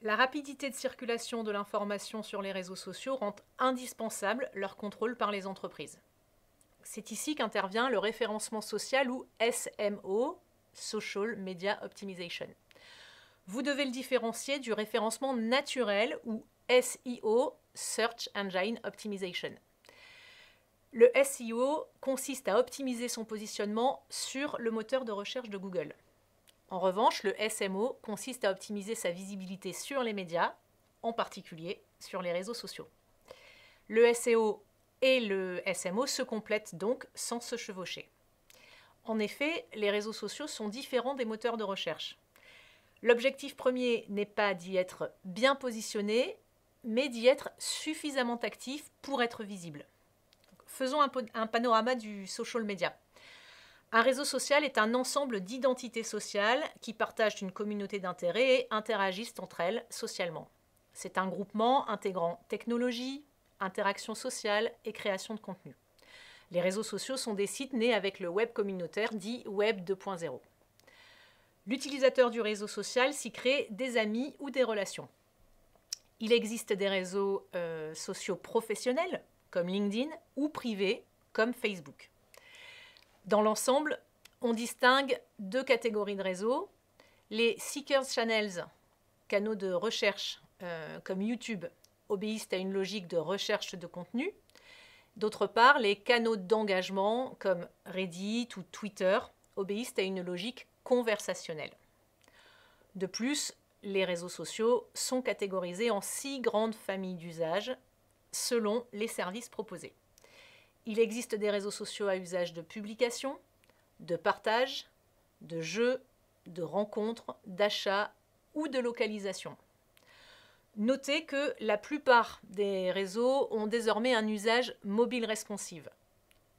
La rapidité de circulation de l'information sur les réseaux sociaux rend indispensable leur contrôle par les entreprises. C'est ici qu'intervient le référencement social ou SMO, Social Media Optimization. Vous devez le différencier du référencement naturel ou SEO, Search Engine Optimization. Le SEO consiste à optimiser son positionnement sur le moteur de recherche de Google. En revanche, le SMO consiste à optimiser sa visibilité sur les médias, en particulier sur les réseaux sociaux. Le SEO et le SMO se complètent donc sans se chevaucher. En effet, les réseaux sociaux sont différents des moteurs de recherche. L'objectif premier n'est pas d'y être bien positionné, mais d'y être suffisamment actif pour être visible. Faisons un panorama du social media. Un réseau social est un ensemble d'identités sociales qui partagent une communauté d'intérêts et interagissent entre elles socialement. C'est un groupement intégrant technologie, interaction sociale et création de contenu. Les réseaux sociaux sont des sites nés avec le web communautaire dit Web 2.0. L'utilisateur du réseau social s'y crée des amis ou des relations. Il existe des réseaux sociaux professionnels comme LinkedIn ou privés comme Facebook. Dans l'ensemble, on distingue deux catégories de réseaux. Les Seekers Channels, canaux de recherche comme YouTube, obéissent à une logique de recherche de contenu. D'autre part, les canaux d'engagement comme Reddit ou Twitter obéissent à une logique conversationnelle. De plus, les réseaux sociaux sont catégorisés en 6 grandes familles d'usages selon les services proposés. Il existe des réseaux sociaux à usage de publication, de partage, de jeux, de rencontres, d'achat ou de localisation. Notez que la plupart des réseaux ont désormais un usage mobile responsive.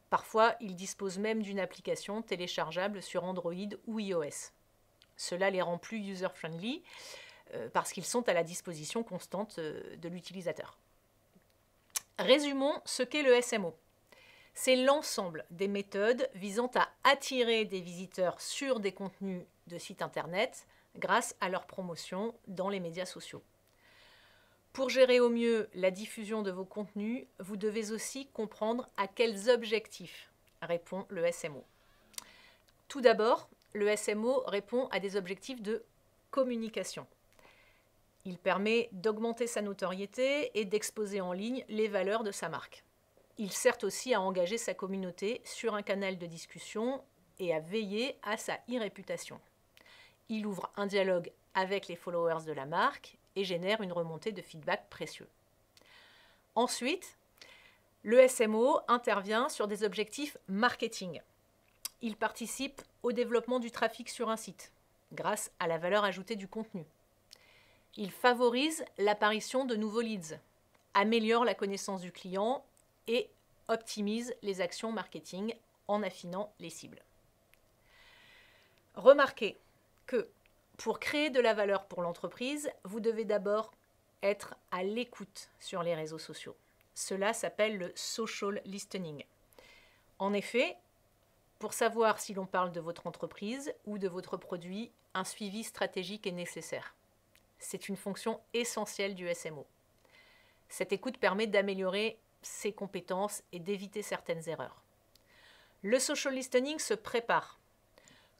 Parfois, ils disposent même d'une application téléchargeable sur Android ou iOS. Cela les rend plus user-friendly parce qu'ils sont à la disposition constante de l'utilisateur. Résumons ce qu'est le SMO. C'est l'ensemble des méthodes visant à attirer des visiteurs sur des contenus de sites internet grâce à leur promotion dans les médias sociaux. Pour gérer au mieux la diffusion de vos contenus, vous devez aussi comprendre à quels objectifs répond le SMO. Tout d'abord, le SMO répond à des objectifs de communication. Il permet d'augmenter sa notoriété et d'exposer en ligne les valeurs de sa marque. Il sert aussi à engager sa communauté sur un canal de discussion et à veiller à sa e-réputation. Il ouvre un dialogue avec les followers de la marque et génère une remontée de feedback précieux. Ensuite, le SMO intervient sur des objectifs marketing. Il participe au développement du trafic sur un site grâce à la valeur ajoutée du contenu. Il favorise l'apparition de nouveaux leads, améliore la connaissance du client et optimise les actions marketing en affinant les cibles. Remarquez que pour créer de la valeur pour l'entreprise, vous devez d'abord être à l'écoute sur les réseaux sociaux. Cela s'appelle le social listening. En effet, pour savoir si l'on parle de votre entreprise ou de votre produit, un suivi stratégique est nécessaire. C'est une fonction essentielle du SMO. Cette écoute permet d'améliorer ses compétences et d'éviter certaines erreurs. Le social listening se prépare.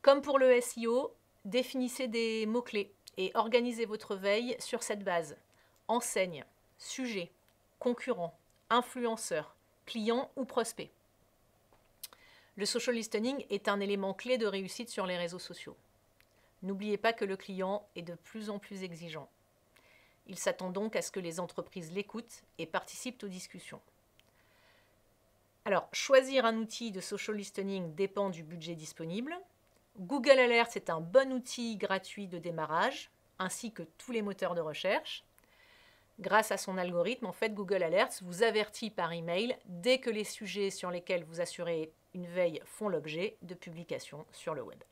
Comme pour le SEO, définissez des mots-clés et organisez votre veille sur cette base. Enseigne, sujet, concurrent, influenceur, client ou prospect. Le social listening est un élément clé de réussite sur les réseaux sociaux. N'oubliez pas que le client est de plus en plus exigeant. Il s'attend donc à ce que les entreprises l'écoutent et participent aux discussions. Alors, choisir un outil de social listening dépend du budget disponible. Google Alerts est un bon outil gratuit de démarrage, ainsi que tous les moteurs de recherche. Grâce à son algorithme, en fait, Google Alerts vous avertit par email dès que les sujets sur lesquels vous assurez une veille font l'objet de publications sur le web.